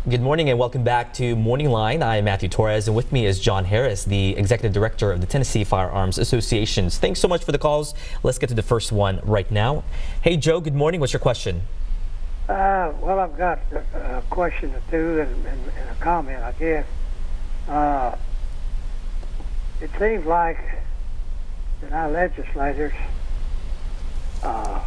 Good morning and welcome back to MorningLine. I'm Matthew Torres, and with me is John Harris, the Executive Director of the Tennessee Firearms Association. Thanks so much for the calls. Let's get to the first one right now. Hey Joe, good morning. What's your question? Well, I've got a question or two and a comment, I guess. It seems like that our legislators, I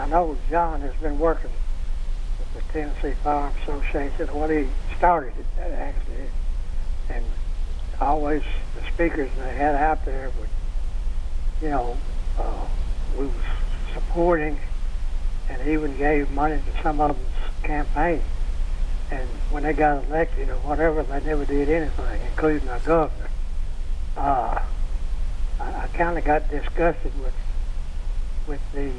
know John has been working with the Tennessee Firearms Association. Well, he started it, actually. And always the speakers they had out there would, we was supporting and even gave money to some of them's campaign. And when they got elected or whatever, they never did anything, including our governor. I kind of got disgusted with the,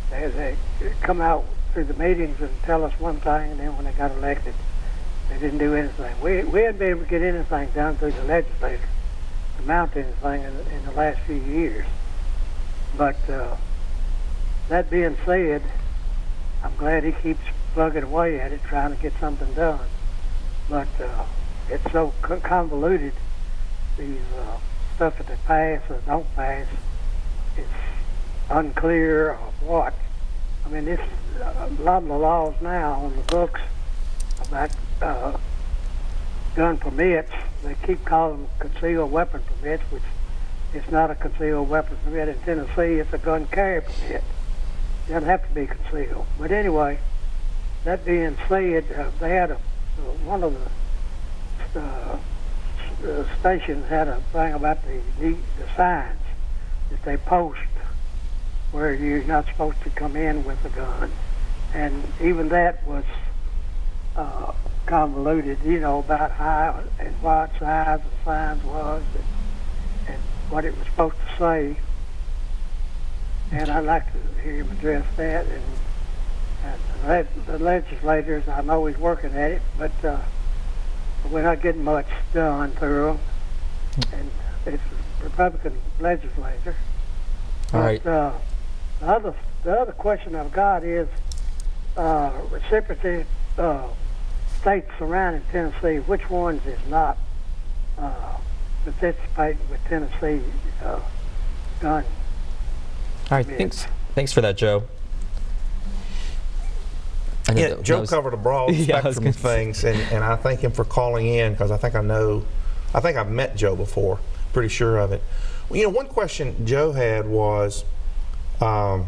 they come out through the meetings and tell us one thing, and then when they got elected, they didn't do anything. We hadn't been able to get anything done through the legislature to mount anything in the last few years. But that being said, I'm glad he keeps plugging away at it, trying to get something done. But it's so convoluted, these stuff that they pass or don't pass, it's unclear of what. I mean, this a lot of the laws now on the books about gun permits, they keep calling them concealed weapon permits, which it's not a concealed weapon permit. In Tennessee, it's a gun carry permit. It doesn't have to be concealed. But anyway, that being said, they had one of the stations had a thing about the signs that they post where you're not supposed to come in with a gun. And even that was convoluted, about how and what size the signs was and what it was supposed to say. And I'd like to hear him address that. And the legislators, I know he's working at it, but we're not getting much done through them. And it's a Republican legislature. All right. The other question I've got is reciprocal states surrounding Tennessee. Which ones is not participating with Tennessee gun? All right, thanks for that, Joe. Yeah, Joe covered a broad spectrum of things, and I thank him for calling in because I think I've met Joe before, pretty sure of it. Well, one question Joe had was, the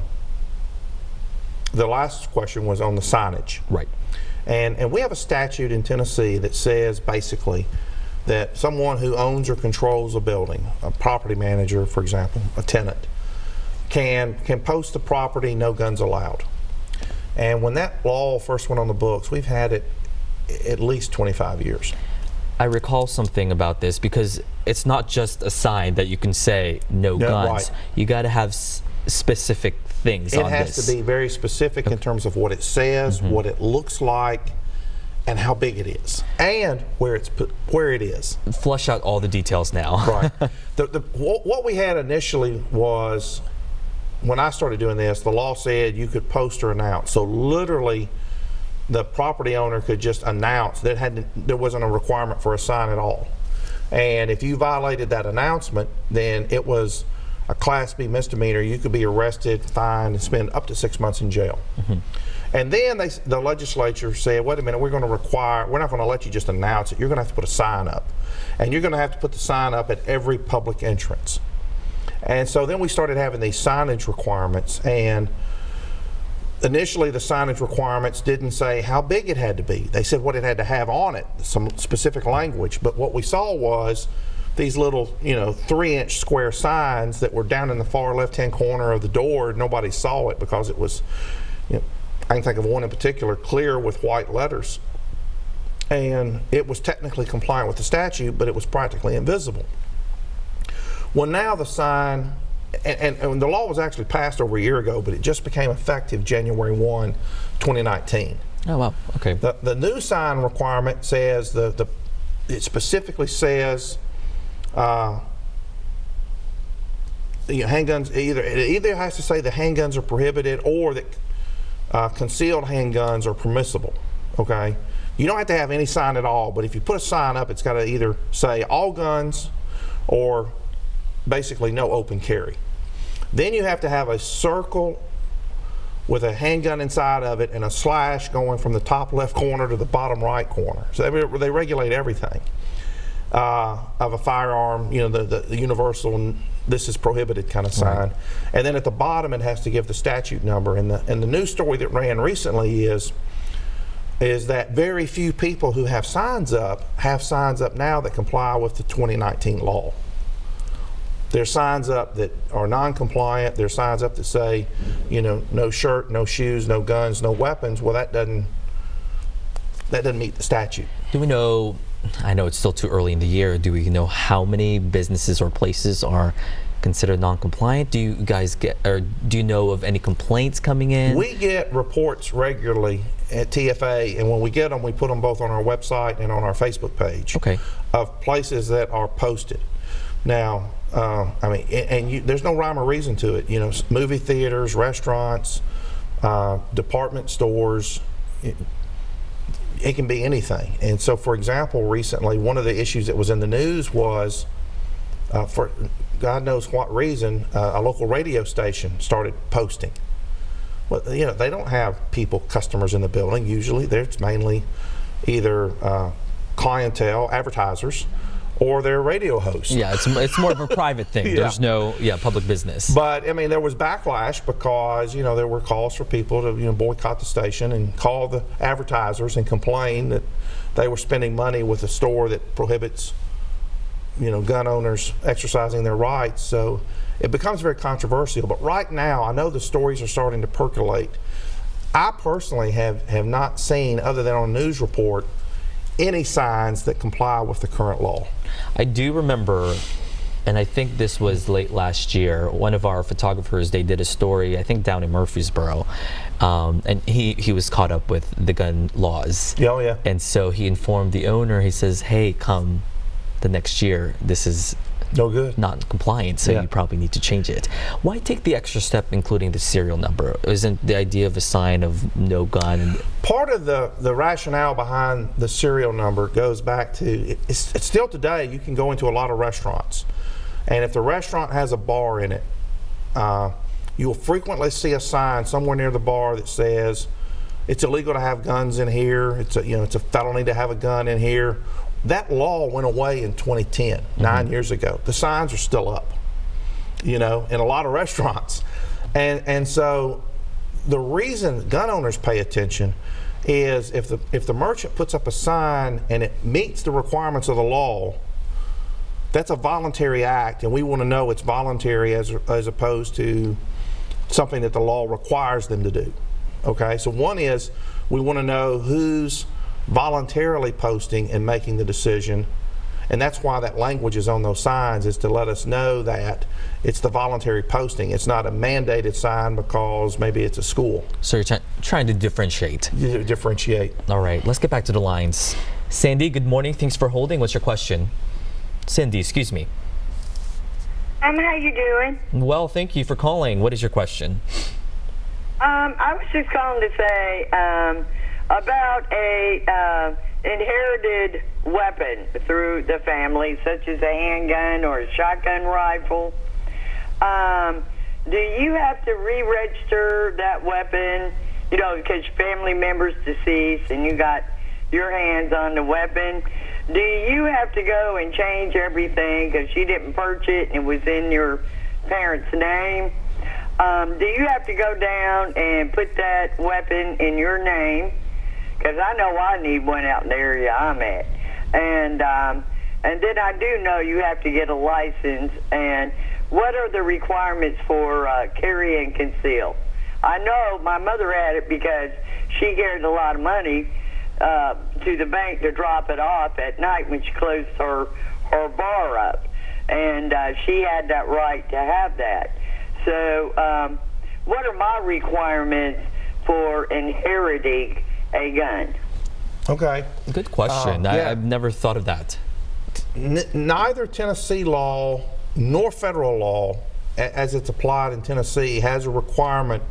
last question was on the signage. Right. And we have a statute in Tennessee that says basically that someone who owns or controls a building, a property manager, for example, a tenant, can post the property, no guns allowed. And when that law first went on the books, we've had it at least 25 years. I recall something about this because it's not just a sign that you can say no guns. Right. You got to have specific things on this. It has to be very specific in terms of what it says, what it looks like, and how big it is, and where it is. Flush out all the details now. Right. What we had initially was, when I started doing this, the law said you could post or announce. So literally, the property owner could just announce. There wasn't a requirement for a sign at all. And if you violated that announcement, then it was a Class B misdemeanor. You could be arrested, fined, and spend up to 6 months in jail. And then the legislature said, wait a minute, we're not going to let you just announce it. You're going to have to put a sign up. And you're going to have to put the sign up at every public entrance. And so then we started having these signage requirements, and initially the signage requirements didn't say how big it had to be. They said what it had to have on it, some specific language. But what we saw was these little, 3-inch square signs that were down in the far left-hand corner of the door. Nobody saw it because it was, I can think of one in particular, clear with white letters. And it was technically compliant with the statute, but it was practically invisible. Well, now the sign, and the law was actually passed over a year ago, but it just became effective January 1, 2019. Oh, wow. Okay. The new sign requirement says, it specifically says handguns, it either has to say the handguns are prohibited or that concealed handguns are permissible. okay? You don't have to have any sign at all, but if you put a sign up, it's got to either say all guns or basically no open carry. Then you have to have a circle with a handgun inside of it and a slash going from the top left corner to the bottom right corner. So they regulate everything of a firearm, you know, the universal, this is prohibited kind of sign. Right. And then at the bottom it has to give the statute number. And the news story that ran recently is that very few people who have signs up now that comply with the 2019 law. There's signs up that are non-compliant. There's signs up that say, you know, no shirt, no shoes, no guns, no weapons. Well, that doesn't meet the statute. Do we know, I know it's still too early in the year, do we know how many businesses or places are considered non-compliant? Do you guys get, or do you know of any complaints coming in? We get reports regularly at TFA, and when we get them, we put them both on our website and on our Facebook page. Okay. Of places that are posted. Now, I mean, there's no rhyme or reason to it. You know, movie theaters, restaurants, department stores, it can be anything. And so, for example, recently, one of the issues that was in the news was, for God knows what reason, a local radio station started posting. Well, you know, they don't have customers in the building. Usually, it's mainly either clientele, advertisers, or their radio hosts. Yeah, it's more of a private thing. Yeah. There's no public business. But I mean, there was backlash because, you know, there were calls for people to, you know, boycott the station and call the advertisers and complain that they were spending money with a store that prohibits, you know, gun owners exercising their rights. So it becomes very controversial. But right now, I know the stories are starting to percolate. I personally have not seen, other than on a news report, any signs that comply with the current law. I do remember, and I think this was late last year, one of our photographers, they did a story, I think down in Murfreesboro, and he was caught up with the gun laws. Oh yeah. And so he informed the owner, he says, hey, come the next year, this is no good, not compliant, so you probably need to change it. Why take the extra step including the serial number? Isn't the idea of a sign of no gun? Part of the rationale behind the serial number goes back to, it's still today, you can go into a lot of restaurants, and if the restaurant has a bar in it, you'll frequently see a sign somewhere near the bar that says it's illegal to have guns in here, it's a felony to have a gun in here. That law went away in 2010, 9 years ago. The signs are still up, you know, in a lot of restaurants. And so the reason gun owners pay attention is if the merchant puts up a sign and it meets the requirements of the law, that's a voluntary act, and we want to know it's voluntary as opposed to something that the law requires them to do. Okay, so one is we want to know who's voluntarily posting and making the decision, and that's why that language is on those signs, is to let us know that it's the voluntary posting. It's not a mandated sign because maybe it's a school. So you're trying to differentiate. Differentiate. All right, let's get back to the lines. Sandy, good morning. Thanks for holding. What's your question? Cindy, excuse me. How you doing? Well, thank you for calling. What is your question? I was just calling to say about a inherited weapon through the family, such as a handgun or a shotgun rifle. Do you have to re-register that weapon, you know, because your family member's deceased and you got your hands on the weapon? Do you have to go and change everything because you didn't purchase it and it was in your parents' name? Do you have to go down and put that weapon in your name? Because I know I need one out in the area I'm at. And then I do know you have to get a license. And what are the requirements for carry and conceal? I know my mother had it because she carried a lot of money to the bank to drop it off at night when she closed her bar up. And she had that right to have that. So what are my requirements for inheriting a gun? Okay. Good question. I've never thought of that. Neither Tennessee law nor federal law, as it's applied in Tennessee, has a requirement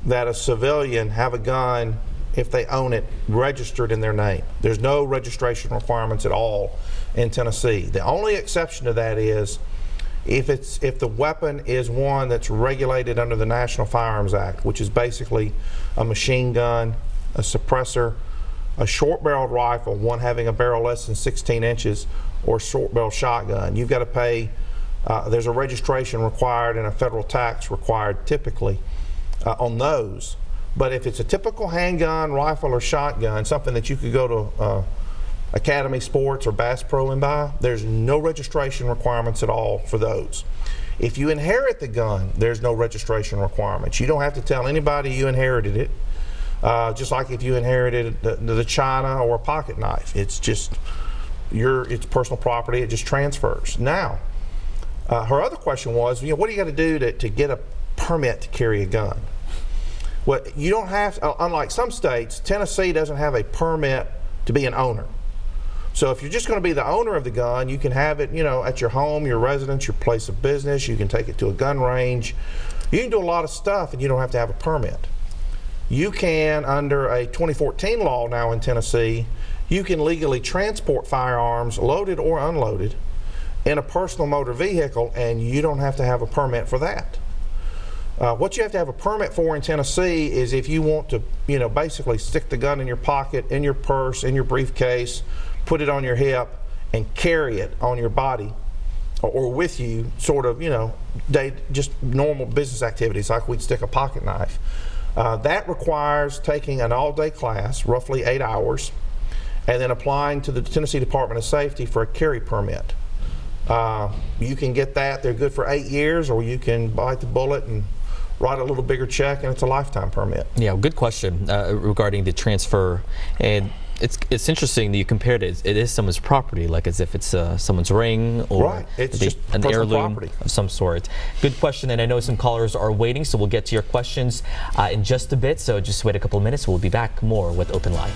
that a civilian have a gun if they own it registered in their name. There's no registration requirements at all in Tennessee. The only exception to that is if the weapon is one that's regulated under the National Firearms Act, which is basically a machine gun, a suppressor, a short-barreled rifle, one having a barrel less than 16 inches, or a short-barreled shotgun. You've got to pay, there's a registration required and a federal tax required typically on those. But if it's a typical handgun, rifle, or shotgun, something that you could go to Academy Sports or Bass Pro and buy, there's no registration requirements at all for those. If you inherit the gun, there's no registration requirements. You don't have to tell anybody you inherited it, just like if you inherited the China or a pocket knife. It's just it's personal property, it just transfers. Now, her other question was, what do you got to do to get a permit to carry a gun? Well, you don't have to, unlike some states, Tennessee doesn't have a permit to be an owner. So if you're just going to be the owner of the gun, you can have it, at your home, your residence, your place of business. You can take it to a gun range. You can do a lot of stuff and you don't have to have a permit. You can, under a 2014 law now in Tennessee, you can legally transport firearms, loaded or unloaded, in a personal motor vehicle, and you don't have to have a permit for that. What you have to have a permit for in Tennessee is if you want to, basically stick the gun in your pocket, in your purse, in your briefcase, put it on your hip, and carry it on your body or with you, sort of, just normal business activities like we'd stick a pocket knife. That requires taking an all-day class, roughly 8 hours, and then applying to the Tennessee Department of Safety for a carry permit. You can get that. They're good for 8 years, or you can bite the bullet and write a little bigger check, and it's a lifetime permit. Yeah, good question regarding the transfer. And it's interesting that you compared it. It is someone's property, like as if it's someone's ring or right. It's just an heirloom property of some sort. Good question, and I know some callers are waiting, so we'll get to your questions in just a bit. So just wait a couple of minutes. We'll be back more with Open Line.